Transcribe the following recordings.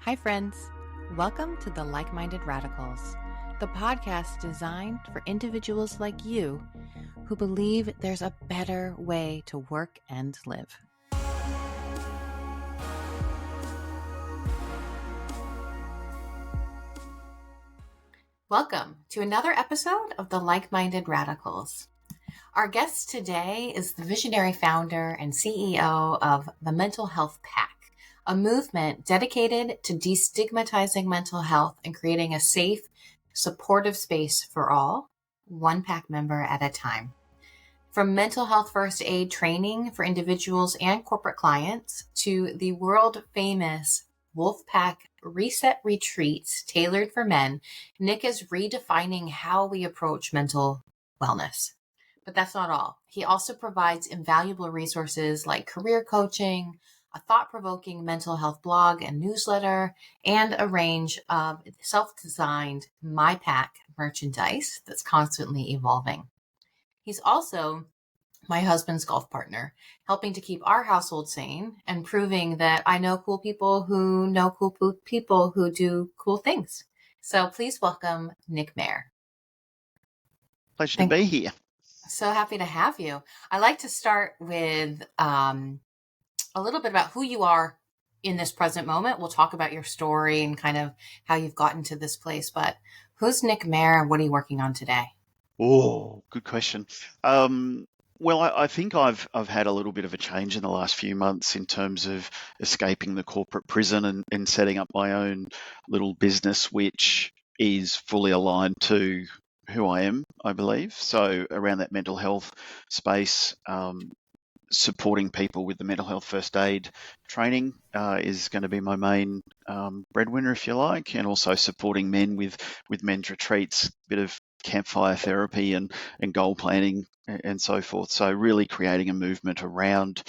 Hi, friends. Welcome to the Like-Minded Radicals, the podcast designed for individuals like you who believe there's a better way to work and live. Welcome to another episode of the Like-Minded Radicals. Our guest today is the visionary founder and CEO of the Mental Health Pack, a movement dedicated to destigmatizing mental health and creating a safe, supportive space for all, one pack member at a time. From mental health first aid training for individuals and corporate clients to the world famous Wolfpack Reset Retreats tailored for men, Nick is redefining how we approach mental wellness. But that's not all. He also provides invaluable resources like career coaching, a thought-provoking mental health blog and newsletter, and a range of self-designed My Pack merchandise that's constantly evolving. He's also my husband's golf partner, helping to keep our household sane and proving that I know cool people who know cool people who do cool things. So please welcome Nick Mair. Pleasure to be here. So happy to have you. I like to start with a little bit about who you are in this present moment. We'll talk about your story and kind of how you've gotten to this place. But who's Nick Mair and what are you working on today? Oh, good question. Well, I think I've had a little bit of a change in the last few months in terms of escaping the corporate prison and setting up my own little business, which is fully aligned to who I am, I believe. So around that mental health space, supporting people with the mental health first aid training is going to be my main breadwinner, if you like, and also supporting men with men's retreats, a bit of campfire therapy and goal planning and so forth. So really creating a movement around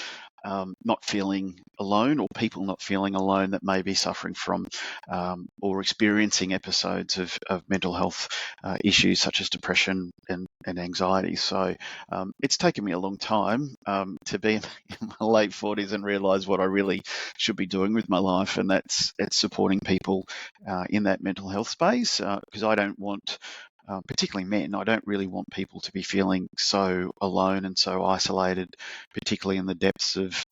not feeling alone, or people not feeling alone that may be suffering from or experiencing episodes of mental health issues such as depression and anxiety. So it's taken me a long time to be in my late 40s and realise what I really should be doing with my life, and that's supporting people in that mental health space, because I don't want particularly men, I don't really want people to be feeling so alone and so isolated, particularly in the depths of,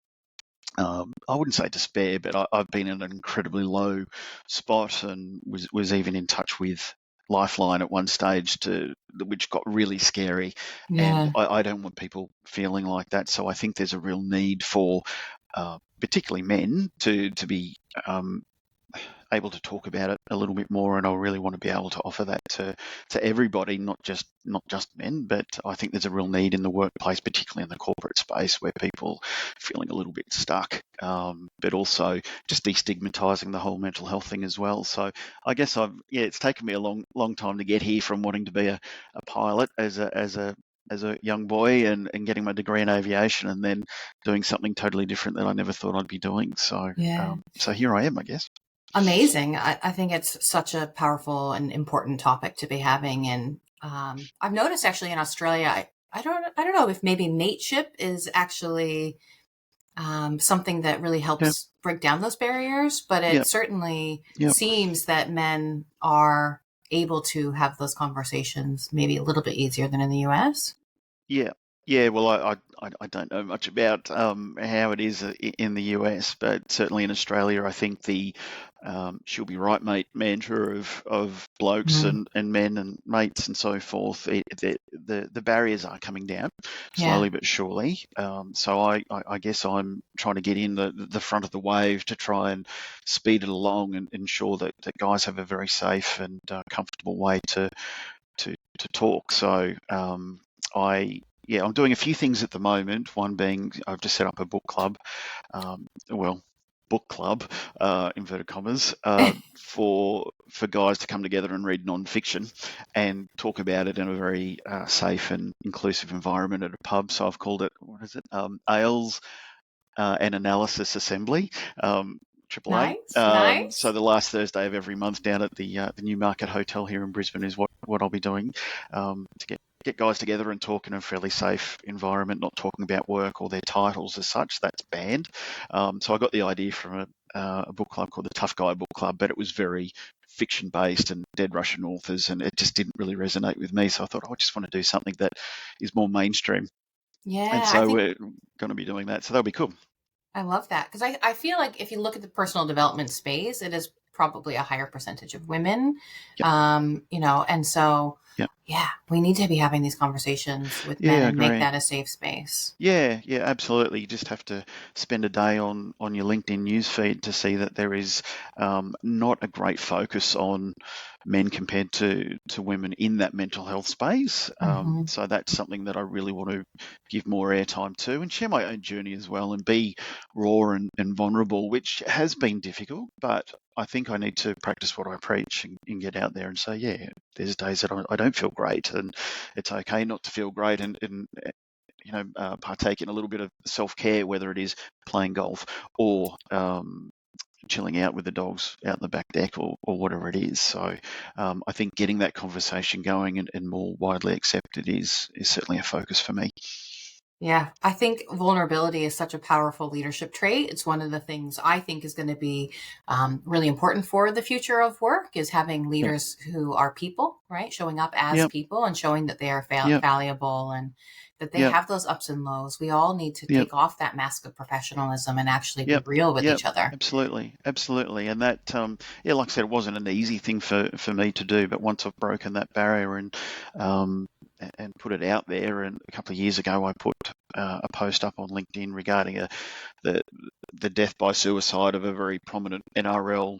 I wouldn't say despair, but I've been in an incredibly low spot and was even in touch with Lifeline at one stage, which got really scary. Yeah. And I don't want people feeling like that. So I think there's a real need for particularly men to be able to talk about it a little bit more, and I really want to be able to offer that to everybody, not just men. But I think there's a real need in the workplace, particularly in the corporate space, where people are feeling a little bit stuck, but also just destigmatizing the whole mental health thing as well. So I guess it's taken me a long time to get here, from wanting to be a pilot as a young boy and getting my degree in aviation, and then doing something totally different that I never thought I'd be doing. So so here I am, I guess. Amazing. I think it's such a powerful and important topic to be having. And I've noticed actually in Australia, I don't know if maybe mateship is actually something that really helps break down those barriers, but it certainly seems that men are able to have those conversations maybe a little bit easier than in the US. Yeah. Well, I don't know much about how it is in the US, but certainly in Australia, I think the she'll be right, mate mantra of blokes and men and mates and so forth. The barriers are coming down slowly but surely. So I guess I'm trying to get in the front of the wave to try and speed it along and ensure that guys have a very safe and comfortable way to talk. So I'm doing a few things at the moment. One being I've just set up a book club, inverted commas, for guys to come together and read non-fiction and talk about it in a very safe and inclusive environment at a pub. So I've called it, Ales and Analysis Assembly. Triple A. Nice. So the last Thursday of every month down at the Newmarket Hotel here in Brisbane is what I'll be doing, to get guys together and talk in a fairly safe environment, not talking about work or their titles as such. That's banned. So I got the idea from a book club called the Tough Guy Book Club, but it was very fiction based and dead Russian authors, and it just didn't really resonate with me. So I thought, I just want to do something that is more mainstream. And Yeah, I so think we're going to be doing that. So that'll be cool. I love that because I feel like if you look at the personal development space, it is probably a higher percentage of women. Yep. And so, Yep. yeah, we need to be having these conversations with men Yeah, I and make agree. that a safe space. Yeah, yeah, absolutely. You just have to spend a day on your LinkedIn newsfeed to see that there is not a great focus on men compared to women in that mental health space. Hmm. So that's something that I really want to give more airtime to and share my own journey as well and be raw and vulnerable, which has been difficult, but I think I need to practice what I preach and get out there and say, yeah, there's days that I don't feel great, and it's okay not to feel great, and partake in a little bit of self-care, whether it is playing golf or chilling out with the dogs out in the back deck or whatever it is. So I think getting that conversation going and more widely accepted is certainly a focus for me. Yeah, I think vulnerability is such a powerful leadership trait. It's one of the things I think is going to be really important for the future of work is having Yep. leaders who are people, right? Showing up as Yep. people and showing that they are Yep. valuable and that they Yep. have those ups and lows. We all need to Yep. take off that mask of professionalism and actually be Yep. real with Yep. each other. Absolutely. Absolutely. And that, yeah, like I said, it wasn't an easy thing for me to do, but once I've broken that barrier um, and put it out there, and a couple of years ago, I put a post up on LinkedIn regarding the the death by suicide of a very prominent NRL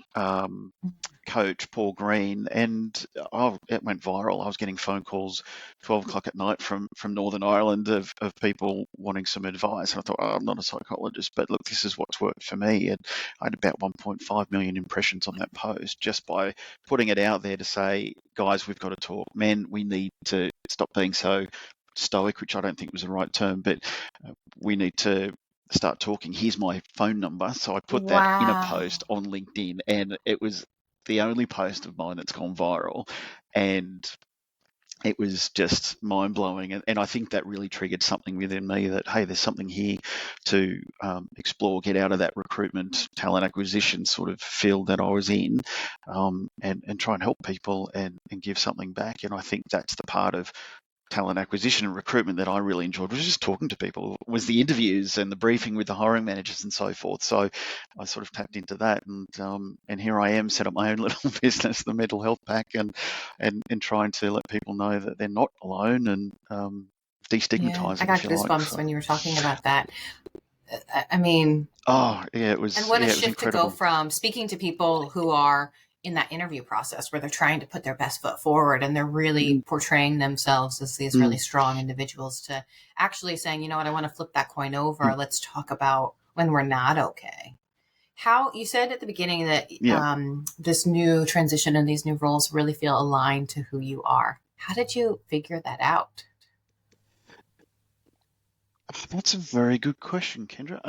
coach, Paul Green, and it went viral. I was getting phone calls 12 o'clock at night from Northern Ireland of people wanting some advice. And I thought, I'm not a psychologist, but look, this is what's worked for me. And I had about 1.5 million impressions on that post just by putting it out there to say, guys, we've got to talk. Men, we need to stop being so stoic, which I don't think was the right term, but we need to start talking. Here's my phone number. So I put that in a Wow. post on LinkedIn, and it was the only post of mine that's gone viral. And it was just mind blowing. And I think that really triggered something within me that, hey, there's something here to explore, get out of that recruitment, talent acquisition sort of field that I was in, and try and help people and give something back. And I think that's the part of talent acquisition and recruitment that I really enjoyed was just talking to people, was the interviews and the briefing with the hiring managers and so forth. So I sort of tapped into that, and here I am, set up my own little business, the Mental Health Pack, and trying to let people know that they're not alone and Yeah, destigmatize I it, if got you like. goosebumps So, when you were talking about that. I mean, oh and what a it was shift to go incredible. from speaking to people who are in that interview process where they're trying to put their best foot forward and they're really Mm, portraying themselves as these really mm, strong individuals to actually saying, you know what, I want to flip that coin over. mm, Let's talk about when we're not okay. How you said at the beginning that yeah, this new transition and these new roles really feel aligned to who you are. How did you figure that out? that's a very good question, Kendra.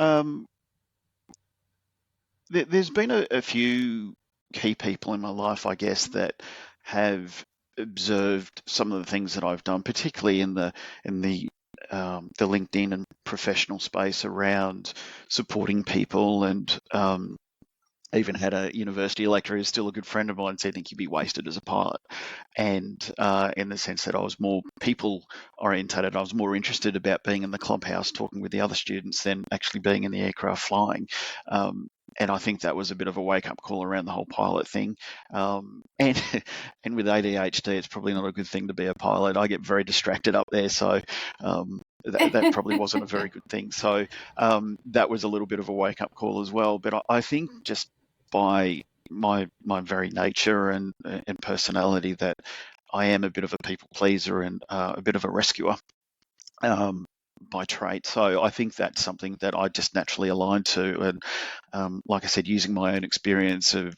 There's been a few key people in my life, I guess, that have observed some of the things that I've done, particularly in the LinkedIn and professional space around supporting people, and even had a university lecturer who's still a good friend of mine said, I think you'd be wasted as a pilot. And in the sense that I was more people orientated, I was more interested about being in the clubhouse talking with the other students than actually being in the aircraft flying. And I think that was a bit of a wake up call around the whole pilot thing. And and with ADHD, it's probably not a good thing to be a pilot. I get very distracted up there, so that probably wasn't a very good thing. So that was a little bit of a wake up call as well. But I think just by my very nature and personality that I am a bit of a people pleaser and a bit of a rescuer by trait. So I think that's something that I just naturally align to. And like I said, using my own experience of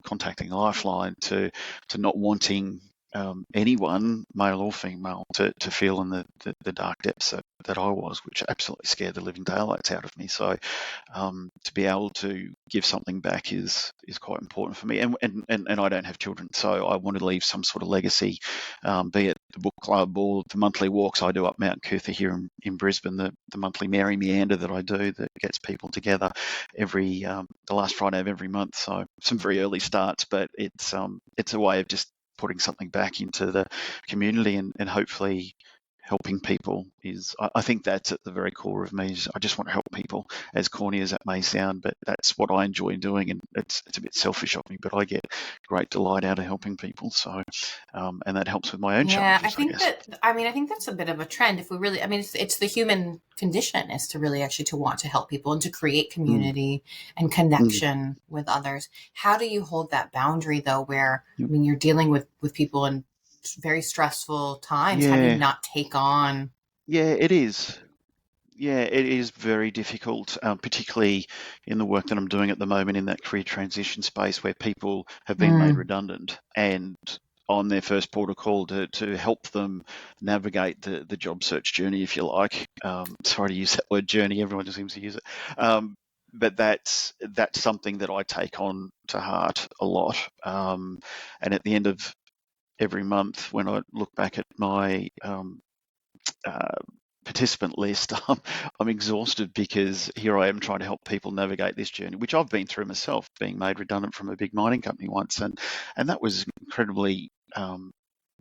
contacting Lifeline to not wanting anyone, male or female, to feel in the dark depths that I was, which absolutely scared the living daylights out of me. So to be able to give something back is quite important for me. And I don't have children, so I want to leave some sort of legacy, be it the book club or the monthly walks I do up Mount Cootha here in Brisbane, the monthly Mary Meander that I do that gets people together every the last Friday of every month. So some very early starts, but it's a way of just putting something back into the community and hopefully helping people is, I think that's at the very core of me. Is I just want to help people, as corny as that may sound, but that's what I enjoy doing, and it's a bit selfish of me, but I get great delight out of helping people. So, and that helps with my own Yeah, challenges, I guess. I think that's a bit of a trend. If we really, I mean, it's the human condition is to really actually to want to help people and to create Mm, community and mm, connection with others. How do you hold that boundary though, where, yep. I mean, you're dealing with people in very stressful times. How do you Yeah, not take on? yeah, it is. Yeah, it is very difficult, particularly in the work that I'm doing at the moment in that career transition space where people have been made Mm, redundant and on their first port of call to help them navigate the job search journey, if you like. Sorry to use that word journey, everyone just seems to use it. But that's something that I take on to heart a lot. And at the end of every month, when I look back at my uh, participant list, I'm exhausted because here I am trying to help people navigate this journey, which I've been through myself, being made redundant from a big mining company once, and that was incredibly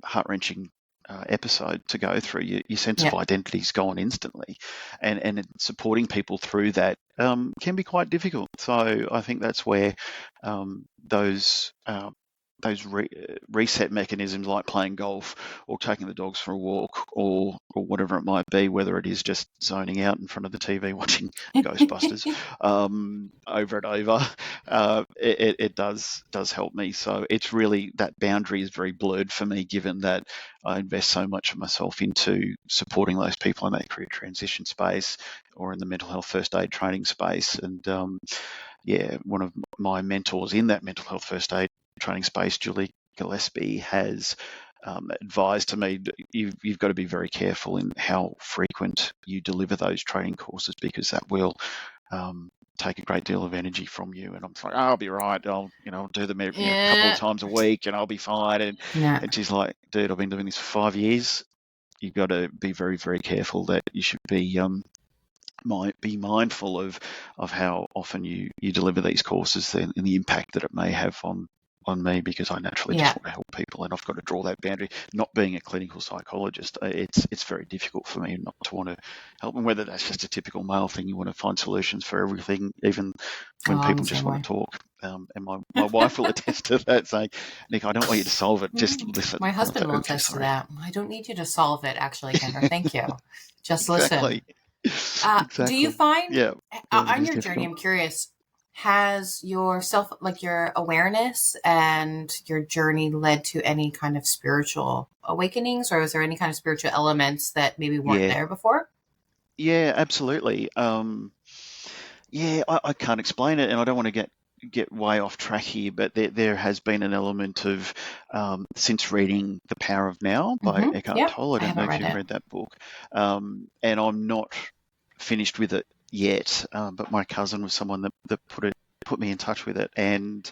heart-wrenching episode to go through. Your sense of yeah, identity is gone instantly, and supporting people through that can be quite difficult. So I think that's where those reset mechanisms like playing golf or taking the dogs for a walk or whatever it might be, whether it is just zoning out in front of the TV watching Ghostbusters over and over, it does help me. So it's really, that boundary is very blurred for me, given that I invest so much of myself into supporting those people in that career transition space or in the mental health first aid training space. And yeah, one of my mentors in that mental health first aid training space, Julie Gillespie, has advised to me that you've got to be very careful in how frequent you deliver those training courses, because that will take a great deal of energy from you. And I'm like, oh, I'll be right. I'll do them every, a couple of yeah, times a week, and I'll be fine. yeah. And she's like, dude, I've been doing this for 5 years. You've got to be very, very careful that you should be mindful of how often you deliver these courses and the impact that it may have on me, because I naturally just Yeah. want to help people, and I've got to draw that boundary. Not being a clinical psychologist, it's very difficult for me not to want to help them, whether that's just a typical male thing. You want to find solutions for everything, even Oh, when I'm the people just same want way. to talk. And my wife will attest to that, saying, Nick, I don't want you to solve it, just Mm. listen. My And I'll say, husband will okay, attest to sorry. that. I don't need you to solve it, actually, Kendra. Thank you. Just listen. Exactly. Do you Exactly. find Yeah. Yeah, it on is your journey, difficult. I'm curious, has your self, like your awareness and your journey led to any kind of spiritual awakenings, or is there any kind of spiritual elements that maybe weren't Yeah. there before? Yeah, absolutely. Yeah, I can't explain it, and I don't want to get way off track here, but there has been an element of since reading The Power of Now by Mm-hmm. Eckhart Yep. Tolle. I I don't know haven't if read you've it. read that book, and I'm not finished with it yet. But my cousin was someone that put me in touch with it, and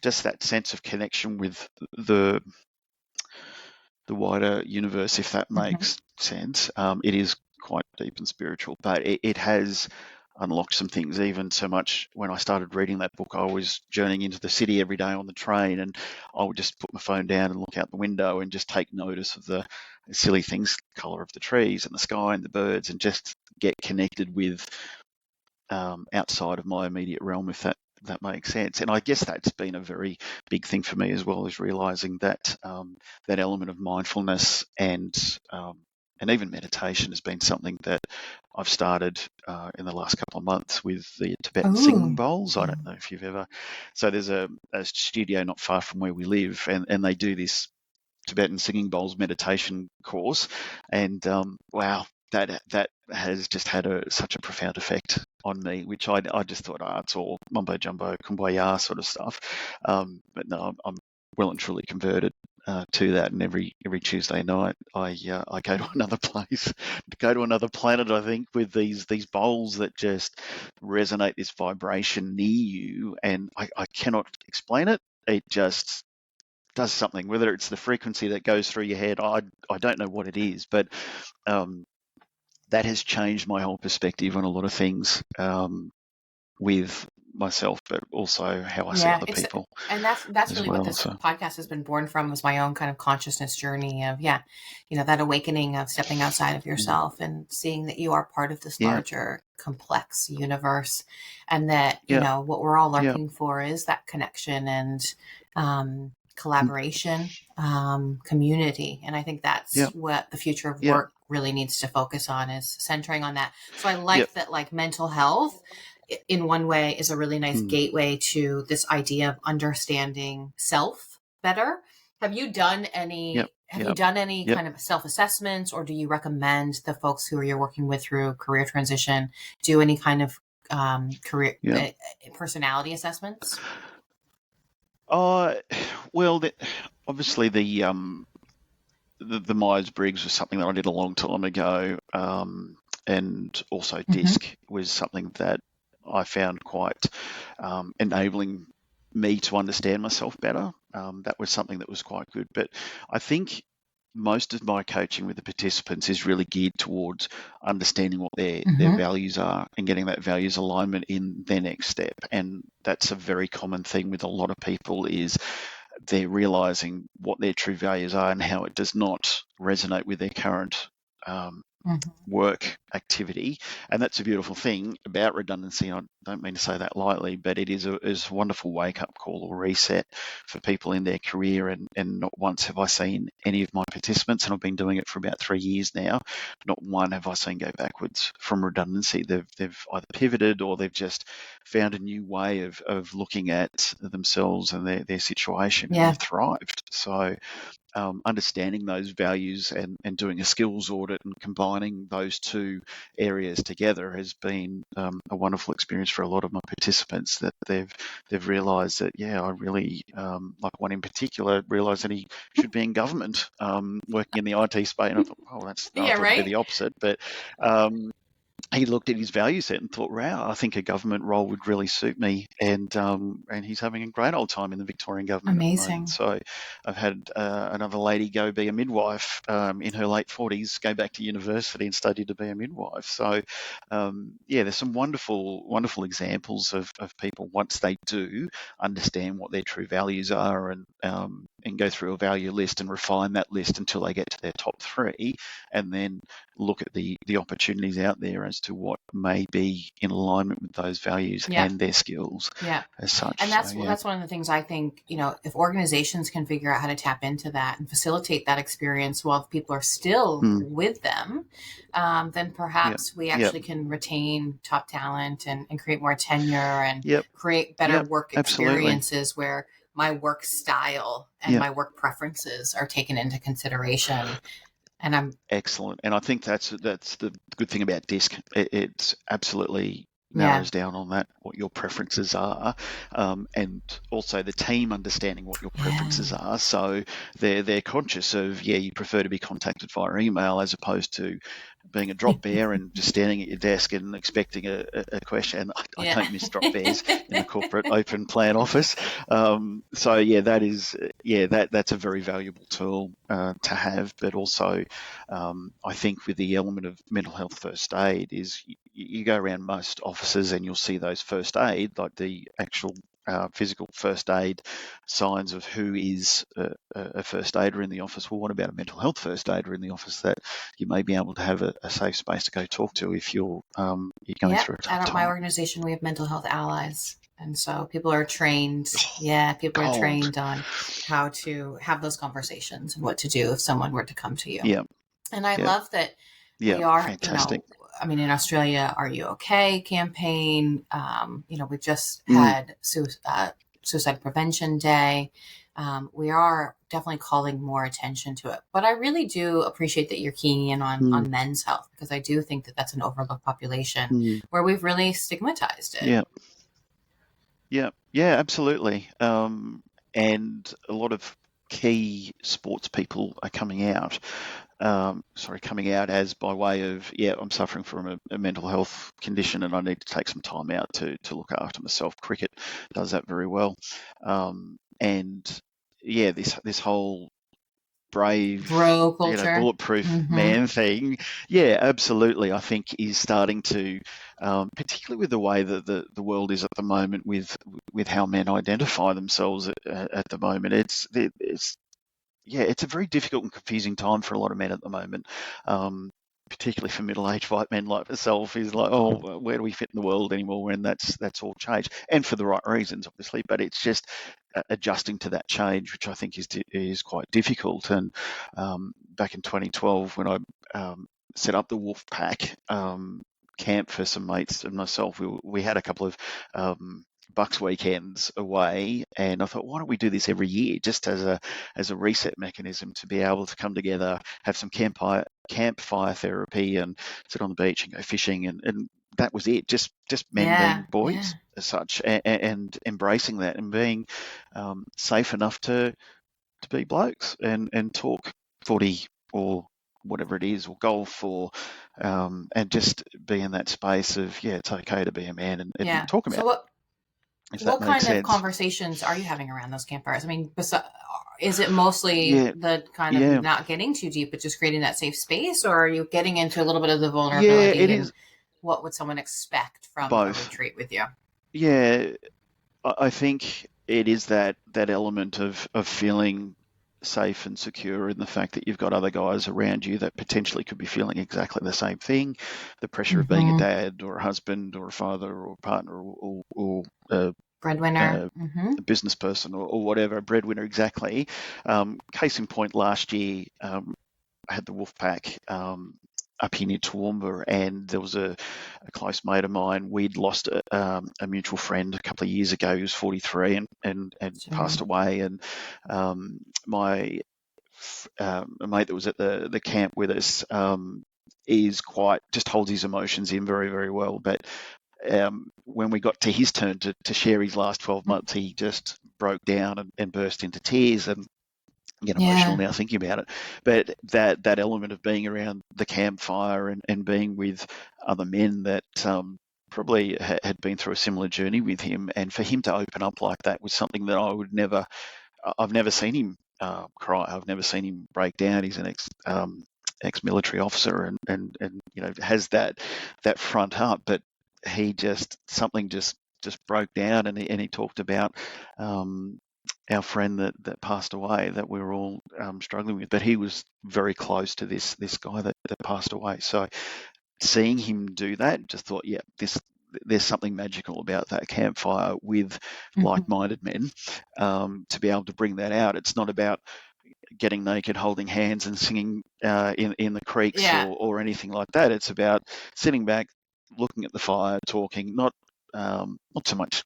just that sense of connection with the the wider universe, if that Mm-hmm. makes sense. It is quite deep and spiritual, but it has unlocked some things. Even so much, when I started reading that book, I was journeying into the city every day on the train, and I would just put my phone down and look out the window and just take notice of the silly things, the colour of the trees and the sky and the birds, and just get connected with outside of my immediate realm, if that makes sense. And I guess that's been a very big thing for me as well, is realizing that that element of mindfulness and even meditation has been something that I've started in the last couple of months with the Tibetan singing Ooh. bowls. I don't know if you've ever. So there's a studio not far from where we live, and they do this Tibetan singing bowls meditation course, and wow, that has just had such a profound effect on me, which I just thought, it's all mumbo jumbo, kumbaya sort of stuff, but no, I'm well and truly converted to that, and every Tuesday night I go to another place, go to another planet. I think with these bowls that just resonate this vibration near you, and I cannot explain it. It just does something, whether it's the frequency that goes through your head. I don't know what it is, but that has changed my whole perspective on a lot of things, with myself, but also how I see Yeah, other it's people and that's as really what well. this So podcast has been born from, was my own kind of consciousness journey of, yeah, that awakening of stepping outside of mm, yourself and seeing that you are part of this yeah, larger complex universe, and that, yeah, what we're all yeah, looking for is that connection and mm, collaboration, community. And I think yeah, that's what the future of yeah, work really needs to focus on, is centering on that. So I yeah, like that, like, mental health in one way is a really nice mm, gateway to this idea of understanding self better. Have you done yeah, any have you yeah, done any yeah, kind of self-assessments, or do you recommend the folks who you're working with through career transition do any kind of career yeah. personality assessments? Uh, well, obviously the Myers-Briggs was something that I did a long time ago, and also Hmm. DISC was something that I found quite enabling me to understand myself better. That was something that was quite good. But I think most of my coaching with the participants is really geared towards understanding what their Hmm. values are and getting that values alignment in their next step. And that's a very common thing with a lot of people, is they're realizing what their true values are and how it does not resonate with their current um, Hmm. work activity. And that's a beautiful thing about redundancy. I don't mean to say that lightly, but it is a wonderful wake up call or reset for people in their career. And not once have I seen any of my participants, and I've been doing it for about 3 years now, not one have I seen go backwards from redundancy. They've either pivoted, or they've just found a new way of looking at themselves and their situation, and Yeah, they've thrived. So understanding those values and doing a skills audit and combining those two areas together has been a wonderful experience for a lot of my participants, that they've realised that, yeah, I really, like one in particular, realised that he should be in government, working in the IT space. And I thought, oh, I yeah, thought it'd be right. the opposite, but he looked at his value set and thought, "Wow, I think a government role would really suit me." And he's having a great old time in the Victorian government at the moment. Amazing. So I've had another lady go be a midwife in her late 40s, go back to university and study to be a midwife. So yeah, there's some wonderful examples of people, once they do understand what their true values are, and go through a value list and refine that list until they get to their top three, and then look at the opportunities out there as to what may be in alignment with those values Yeah. and their skills Yeah. as such. And So that's yeah, that's one of the things I think, if organizations can figure out how to tap into that and facilitate that experience while people are still mm, with them, then yeah, perhaps we yeah, actually can retain top talent and create more tenure and yep, create better yep, work absolutely, experiences where my work style and yeah, my work preferences are taken into consideration. And I'm, excellent. And I think that's the good thing about DISC. It's absolutely yeah, narrows down on that, what your preferences are, and also the team understanding what your yeah, preferences are. So they're conscious of, yeah, you prefer to be contacted via email as opposed to being a drop bear and just standing at your desk and expecting a question. I yeah, don't miss drop bears in the corporate open plan office. So yeah, that's a very valuable tool to have. But also, I think with the element of mental health first aid is you go around most offices and you'll see those first aid, like the actual physical first aid signs of who is a first aider in the office. Well, what about a mental health first aider in the office that you may be able to have a safe space to go talk to if you're going yeah. through a tough At my time? organization, we have mental health allies. And so people are trained, yeah, people are Gold. trained on how to have those conversations and what to do if someone were to come to you. Yeah, And I yeah, love that yeah. we are, Fantastic. I mean, in Australia, Are You Okay campaign. We just Mm, had Suicide Prevention Day. We are definitely calling more attention to it. But I really do appreciate that you're keying in mm, on men's health, because I do think that that's an overlooked population mm. where we've really stigmatized it. Yeah, yeah, yeah. Absolutely. And a lot of key sports people are coming out. Coming out as by way of, yeah, I'm suffering from a mental health condition and I need to take some time out to look after myself. Cricket does that very well. And this whole brave, Bro culture. bulletproof Mm-hmm. man thing. Yeah, absolutely. I think is starting to, particularly with the way that the world is at the moment, with how men identify themselves at the moment. It's yeah, it's a very difficult and confusing time for a lot of men at the moment. Um, Particularly for middle-aged white men like myself, is like, oh, where do we fit in the world anymore? And that's all changed, and for the right reasons, obviously. But it's just adjusting to that change, which I think is quite difficult. And back in 2012, when I set up the Wolf Pack camp for some mates and myself, we had a couple of Bucks weekends away, and I thought, why don't we do this every year, just as a reset mechanism to be able to come together, have some campfire therapy, and sit on the beach and go fishing, and that was it. Just men Yeah, being boys yeah, as such, and embracing that, and being safe enough to be blokes and talk footy or whatever it is, or golf, or and just be in that space of, yeah, it's okay to be a man, and yeah. talk So about it, if that what makes kind of sense. conversations are you having around those campfires? I mean, is it mostly Yeah, the kind of yeah, not getting too deep, but just creating that safe space, or are you getting into a little bit of the yeah. It vulnerability and is what would someone expect from a both. retreat with you? Yeah, I think it is that element of feeling safe and secure in the fact that you've got other guys around you that potentially could be feeling exactly the same thing. The pressure of being a Mm-hmm. dad or a husband or a father or a partner, or Breadwinner. a Mm-hmm. business person, or whatever, a breadwinner, exactly. Case in point, last year, I had the Wolfpack up here near Toowoomba, and there was a close mate of mine. We'd lost a mutual friend a couple of years ago. He was 43 and passed Sure. away. And my a mate that was at the camp with us is quite, just holds his emotions in very, very well. But when we got to his turn to share his last 12 months, he just broke down and burst into tears. And get emotional Yeah. now thinking about it. But that element of being around the campfire and being with other men that probably had been through a similar journey with him, and for him to open up like that was something that I've never seen him cry. I've never seen him break down. He's an ex-military officer, and has that front up, but he just, something just broke down, and he talked about um, our friend that passed away, that we were all struggling with. But he was very close to this guy that passed away. So seeing him do that, just thought, yeah, there's something magical about that campfire with Mm-hmm. like-minded men, to be able to bring that out. It's not about getting naked, holding hands, and singing in the creeks Yeah. or anything like that. It's about sitting back, looking at the fire, talking, not so much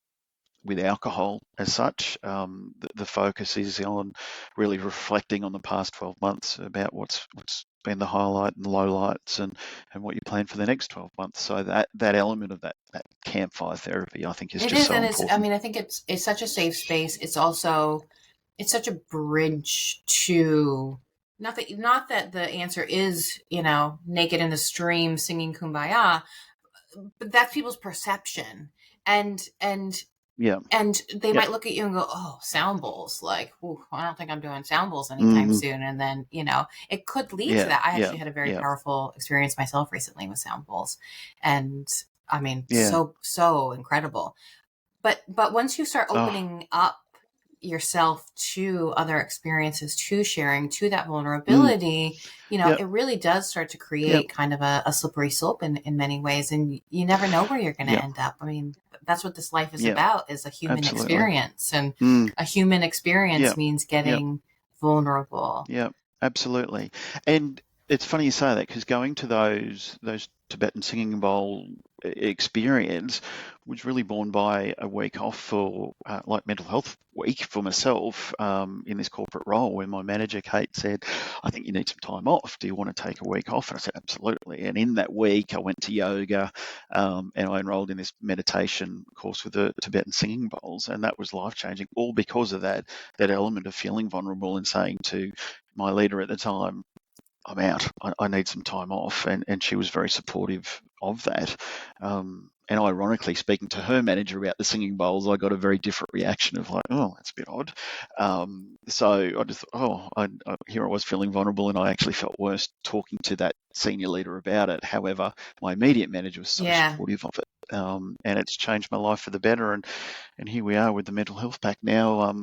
with alcohol as such. The focus is on really reflecting on the past 12 months about what's been the highlight and the lowlights, and what you plan for the next 12 months. So that element of that campfire therapy, I think, is It just is, so and I important. mean, I think it's such a safe space. It's also it's such a bridge to not that the answer is, naked in the stream singing kumbaya, but that's people's perception. And Yeah, and they yep, might look at you and go, "Oh, sound bowls, like, ooh, I don't think I'm doing sound bowls anytime mm, soon." And then, it could lead to yeah, that. I yeah, actually had a very yeah, powerful experience myself recently with sound bowls, and I mean, yeah. so incredible. But once you start Oh, opening up yourself to other experiences, to sharing, to that mm, vulnerability, yep, it really does start to yep, create kind of a slippery slope in many ways, and you never know where you're going to yep, end up. I mean, that's what this life is yep, about, is a human absolutely. experience, and Mm, a human experience yep, means yep. getting vulnerable. Yeah, absolutely. And it's funny you say that, because going to those Tibetan singing bowl experience was really born by a week off for like mental health week for myself, in this corporate role, where my manager Kate said, "I think you need some time off. Do you want to take a week off?" And I said, "Absolutely." And in that week, I went to yoga, and I enrolled in this meditation course with the Tibetan singing bowls, and that was life changing, all because of that element of feeling vulnerable and saying to my leader at the time, "I'm out. I need some time off," and she was very supportive of that. And ironically, speaking to her manager about the singing bowls, I got a very different reaction of like, oh, that's a bit odd. So I just thought, here I was feeling vulnerable, and I actually felt worse talking to that senior leader about it. However, my immediate manager was so Yeah. supportive of it, and it's changed my life for the better. And here we are with the mental health pack now.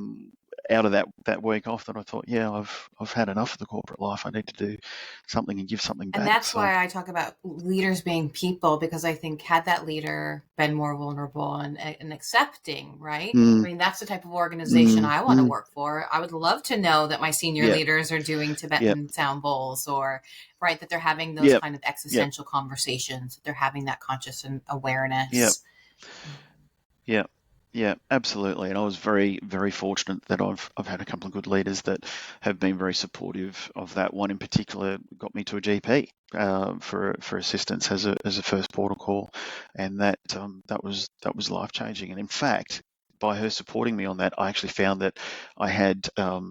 Out of that week off, that I thought, yeah, I've had enough of the corporate life. I need to do something and give something And back. that's So, why I talk about leaders being people, because I think had that leader been more vulnerable and accepting, right? I mm, mean, that's the type of organization I want to mm, work for. I would love to know that my senior yep, leaders are doing yep, Tibetan sound bowls, or, right, that they're having those yep, kind of yep, existential conversations, that they're having that conscious yep. awareness. Yeah, yeah, absolutely. And I was very, very fortunate that I've had a couple of good leaders that have been very supportive of that. One in particular got me to a GP for assistance as a first port of call, and that was life changing. And in fact, by her supporting me on that, I actually found that I had a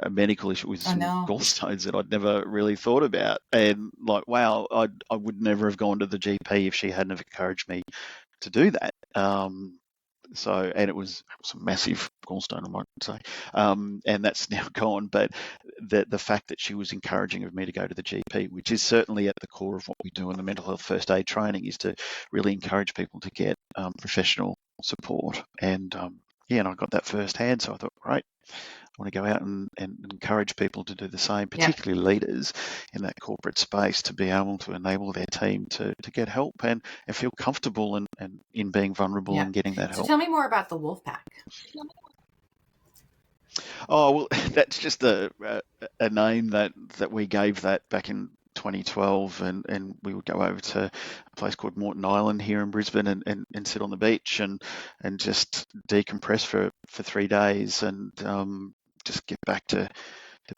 medical issue with Oh, some no. gallstones that I'd never really thought about, and like, wow, I would never have gone to the GP if she hadn't have encouraged me to do that. And it was a massive gallstone, I might say, and that's now gone. But the fact that she was encouraging of me to go to the GP, which is certainly at the core of what we do in the mental health first aid training, is to really encourage people to get professional support. And yeah, and I got that firsthand, so I thought, great. I want to go out and encourage people to do the same, Yep. particularly leaders in that corporate space, to be able to enable their team to get help and feel comfortable and in being vulnerable Yep. and getting that So help. tell me more about the wolf pack. Oh, well, that's just a name that we gave that back in 2012, and we would go over to a place called Moreton Island here in Brisbane and sit on the beach and just decompress for 3 days and just get back to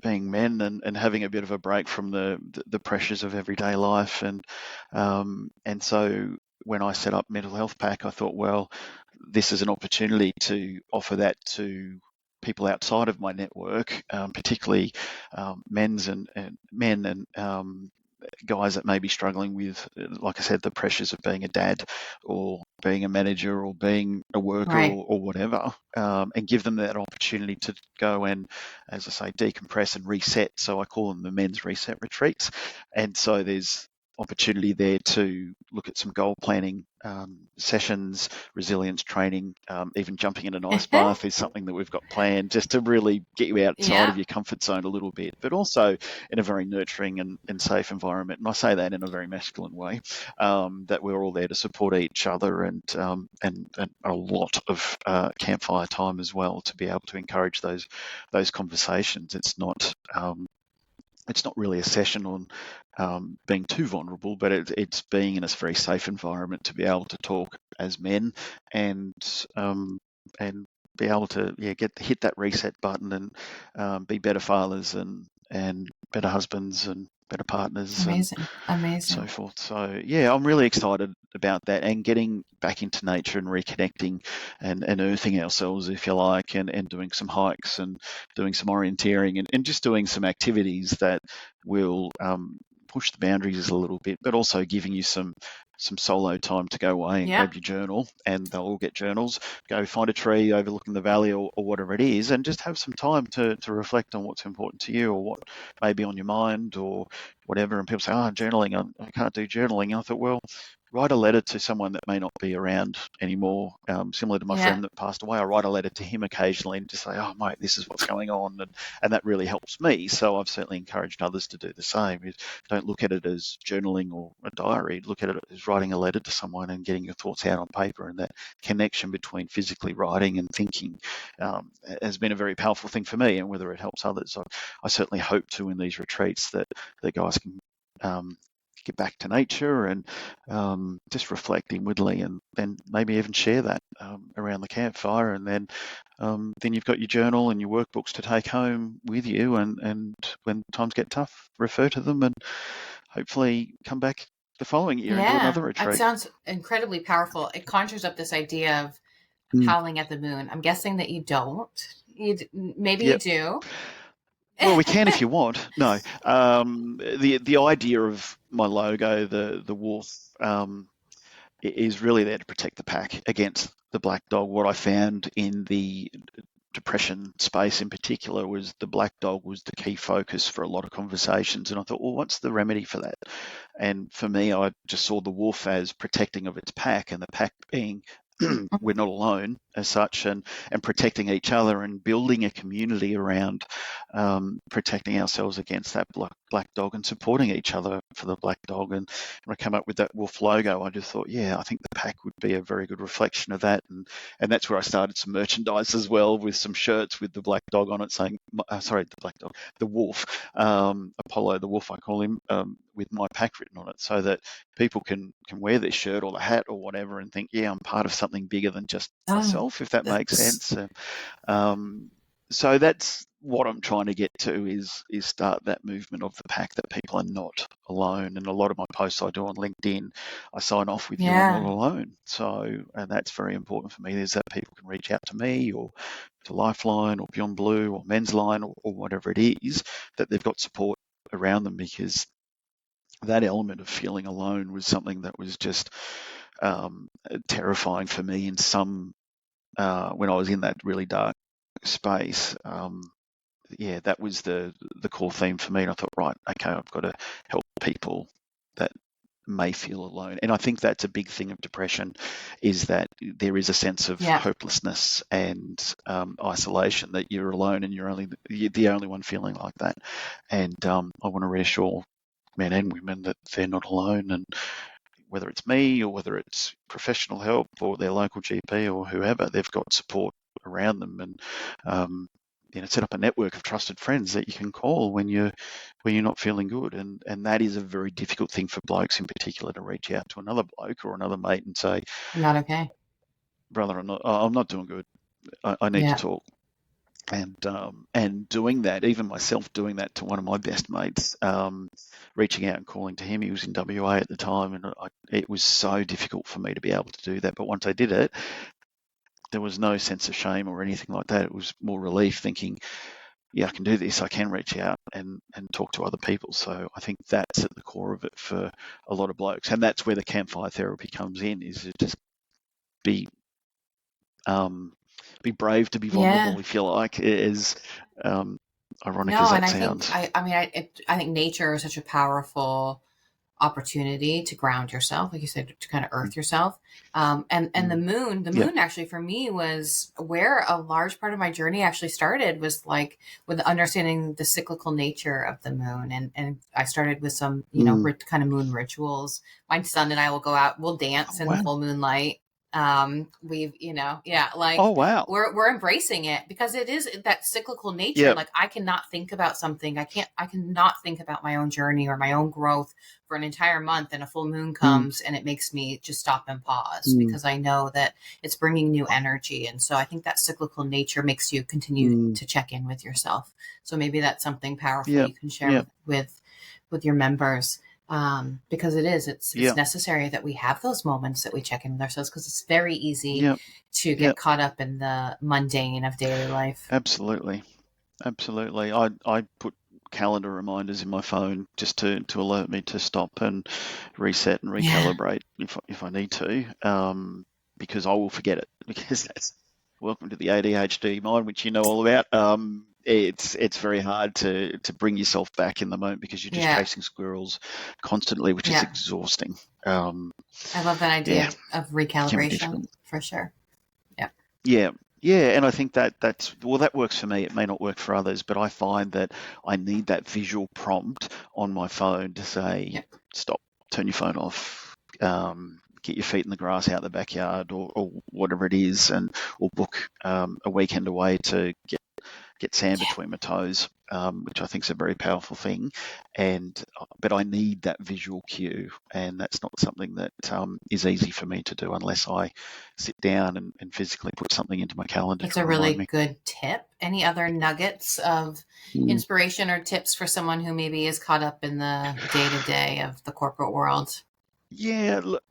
being men and having a bit of a break from the pressures of everyday life. And so when I set up Mental Health Pack, I thought, well, this is an opportunity to offer that to people outside of my network, particularly men's and men and guys that may be struggling with, like I said, the pressures of being a dad or being a manager or being a worker Right. or whatever, and give them that opportunity to go and, as I say, decompress and reset. So I call them the men's reset retreats. And so there's opportunity there to look at some goal planning sessions, resilience training, even jumping in an ice bath is something that we've got planned just to really get you outside Yeah. of your comfort zone a little bit, but also in a very nurturing and safe environment. And I say that in a very masculine way, that we're all there to support each other and a lot of campfire time as well to be able to encourage those conversations. It's not really a session on being too vulnerable, but it's being in a very safe environment to be able to talk as men and and be able to hit that reset button and be better fathers and better husbands and better partners and Amazing. so Amazing. forth. So yeah, I'm really excited about that and getting back into nature and reconnecting and earthing ourselves, if you like, and doing some hikes and doing some orienteering and just doing some activities that will push the boundaries a little bit, but also giving you some solo time to go away and Yeah. grab your journal, and they'll all get journals, go find a tree overlooking the valley or whatever it is, and just have some time to reflect on what's important to you or what may be on your mind or whatever. And people say, oh, journaling, I can't do journaling. And I thought, well, write a letter to someone that may not be around anymore, similar to my Yeah. friend that passed away. I write a letter to him occasionally and just say, oh, mate, this is what's going on. And that really helps me. So I've certainly encouraged others to do the same. Don't look at it as journaling or a diary. Look at it as writing a letter to someone and getting your thoughts out on paper. And that connection between physically writing and thinking has been a very powerful thing for me. And whether it helps others, I certainly hope to in these retreats that guys can get back to nature and just reflect inwardly and then maybe even share that around the campfire. And then you've got your journal and your workbooks to take home with you. And when times get tough, refer to them and hopefully come back the following year and do Yeah. another That retreat. sounds incredibly powerful. It conjures up this idea of Mm. howling at the moon. I'm guessing that you don't. Maybe you Yep. do. Well, we can if you want. No, the idea of my logo, the wolf, is really there to protect the pack against the black dog. What I found in the depression space in particular was the black dog was the key focus for a lot of conversations, and I thought, well, what's the remedy for that? And for me, I just saw the wolf as protecting of its pack, and the pack being we're not alone as such, and protecting each other and building a community around protecting ourselves against that black dog and supporting each other for the black dog. And when I came up with that wolf logo, I just thought, yeah, I think the pack would be a very good reflection of that. And that's where I started some merchandise as well, with some shirts with the black dog on it saying, sorry, the black dog, the wolf, Apollo, the wolf, I call him, with my pack written on it, so that people can wear this shirt or the hat or whatever and think, yeah, I'm part of something bigger than just Oh, myself, if that makes that's sense. So that's what I'm trying to get to, is start that movement of the pack, that people are not alone. And a lot of my posts I do on LinkedIn, I sign off with "You're not yeah, alone." So, and that's very important for me, is that people can reach out to me or to Lifeline or Beyond Blue or Men's Line or whatever it is, that they've got support around them, because that element of feeling alone was something that was just terrifying for me in some when I was in that really dark space. Yeah, that was the core theme for me. And I thought, right, okay, I've got to help people that may feel alone. And I think that's a big thing of depression, is that there is a sense of yeah, hopelessness and isolation, that you're alone and you're the only one feeling like that. And I want to reassure men and women that they're not alone, and whether it's me or whether it's professional help or their local GP or whoever, they've got support around them. And set up a network of trusted friends that you can call when you're not feeling good. And that is a very difficult thing for blokes in particular, to reach out to another bloke or another mate and say, not okay. brother, I'm not doing good. I need to Yeah, talk. And doing that, even myself doing that to one of my best mates, reaching out and calling to him. He was in WA at the time, and it was so difficult for me to be able to do that. But once I did it, there was no sense of shame or anything like that. It was more relief, thinking, yeah, I can do this. I can reach out and talk to other people. So I think that's at the core of it for a lot of blokes, and that's where the campfire therapy comes in. Is to just be um, be brave to be yeah. vulnerable, if you like, as ironic as No, and that I think sounds. I mean I think nature is such a powerful opportunity to ground yourself, like you said, to kind of earth yourself. And Mm. the Yeah. moon actually for me was where a large part of my journey actually started, was like with understanding the cyclical nature of the moon. And I started with some, Mm. kind of moon rituals. My son and I will go out, we'll dance Oh, in the wow. full moonlight. We've, yeah, like Oh, wow. we're embracing it because it is that cyclical nature. Yeah. Like I cannot think about something. I cannot think about my own journey or my own growth for an entire month, and a full moon Mm. comes and it makes me just stop and pause, Mm. because I know that it's bringing new energy. And so I think that cyclical nature makes you continue Mm. to check in with yourself. So maybe that's something powerful Yeah. you can share Yeah. with your members. Because it's Yeah. necessary that we have those moments that we check in with ourselves, because it's very easy Yeah. to Yeah. get caught up in the mundane of daily life. Absolutely. Absolutely. I put calendar reminders in my phone just to alert me to stop and reset and Yeah, recalibrate if I need to, because I will forget it. Because that's welcome to the ADHD mind, which you know all about. It's very hard to bring yourself back in the moment, because you're just yeah, chasing squirrels constantly, which is yeah. exhausting. Um, I love that yeah, idea of it can be recalibration difficult. for sure. Yeah. Yeah, yeah, and I think that's well, that works for me. It may not work for others, but I find that I need that visual prompt on my phone to say, Yep. stop, turn your phone off, get your feet in the grass out the backyard, or whatever it is, and or book a weekend away to get sand Yeah. between my toes, which I think is a very powerful thing. But I need that visual cue, and that's not something that is easy for me to do unless I sit down and physically put something into my calendar That's to a remind really me. good tip. Any other nuggets of Mm. inspiration or tips for someone who maybe is caught up in the day to day of the corporate world? Yeah, look,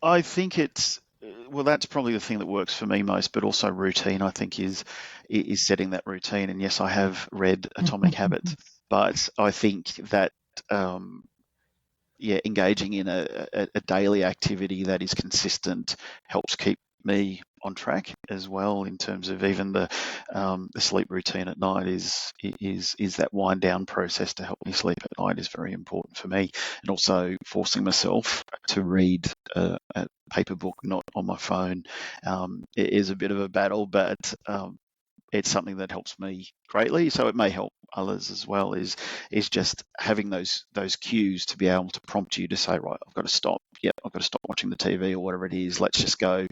I think it's. Well, that's probably the thing that works for me most, but also routine, I think, is setting that routine. And yes, I have read Atomic Habits, but I think that um, yeah, engaging in a daily activity that is consistent helps keep me on track as well. In terms of even the sleep routine at night is that wind down process to help me sleep at night is very important for me, and also forcing myself to read a paper book, not on my phone. It is a bit of a battle, but it's something that helps me greatly. So it may help others as well. Is just having those cues to be able to prompt you to say, right, I've got to stop. Yeah, I've got to stop watching the TV or whatever it is. Let's just go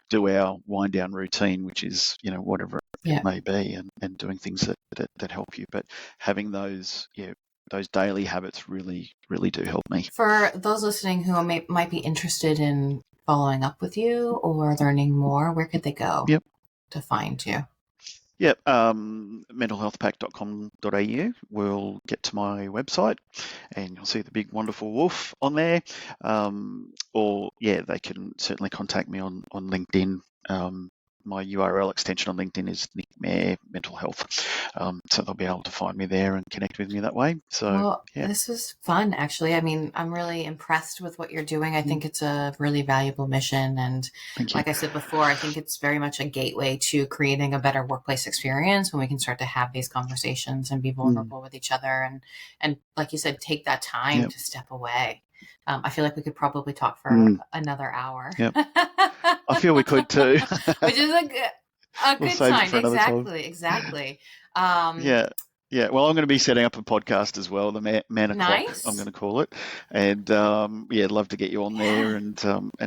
do our wind down routine, which is whatever it may be, and doing things that help you. But having those daily habits really do help me. For those listening who might be interested in following up with you or learning more, where could they go to find you? Yep, mentalhealthpack.com.au will get to my website and you'll see the big wonderful wolf on there. Or they can certainly contact me on LinkedIn. My URL extension on LinkedIn is Nick Mair Mental Health. So they'll be able to find me there and connect with me that way. So, this was fun, actually. I mean, I'm really impressed with what you're doing. I think it's a really valuable mission. And like I said before, I think it's very much a gateway to creating a better workplace experience when we can start to have these conversations and be vulnerable with each other. And like you said, take that time to step away. I feel like we could probably talk for another hour. Yep. I feel we could too. Which is a good sign. Exactly. Yeah. Well, I'm going to be setting up a podcast as well, the Man O'Clock, I'm going to call it, and I'd love to get you on there and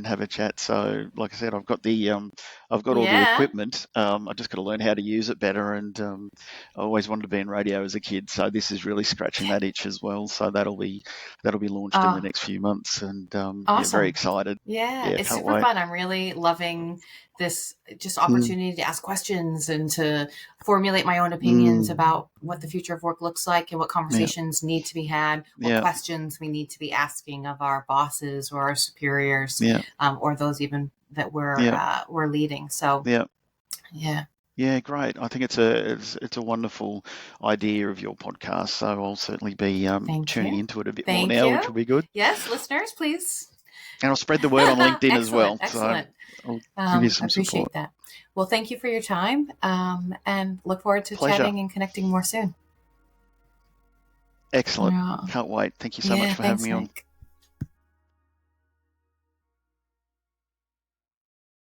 have a chat. So, like I said, I've got all the equipment. I just got to learn how to use it better, and I always wanted to be in radio as a kid, so this is really scratching that itch as well. So that'll be launched in the next few months, and awesome. Very excited. Yeah, it's super fun. I'm really loving this just opportunity to ask questions and to formulate my own opinions about what the future of work looks like and what conversations need to be had, what questions we need to be asking of our bosses or our superiors, or those even that we're leading. So Yeah, great. I think it's a wonderful idea of your podcast. So I'll certainly be tuning into it a bit more now, which will be good. Yes, listeners, please. And I'll spread the word on LinkedIn as well. Excellent. So I'll give you some appreciate support. That. Well, thank you for your time, and look forward to chatting and connecting more soon. Excellent. Can't wait. Thank you so much for having me on.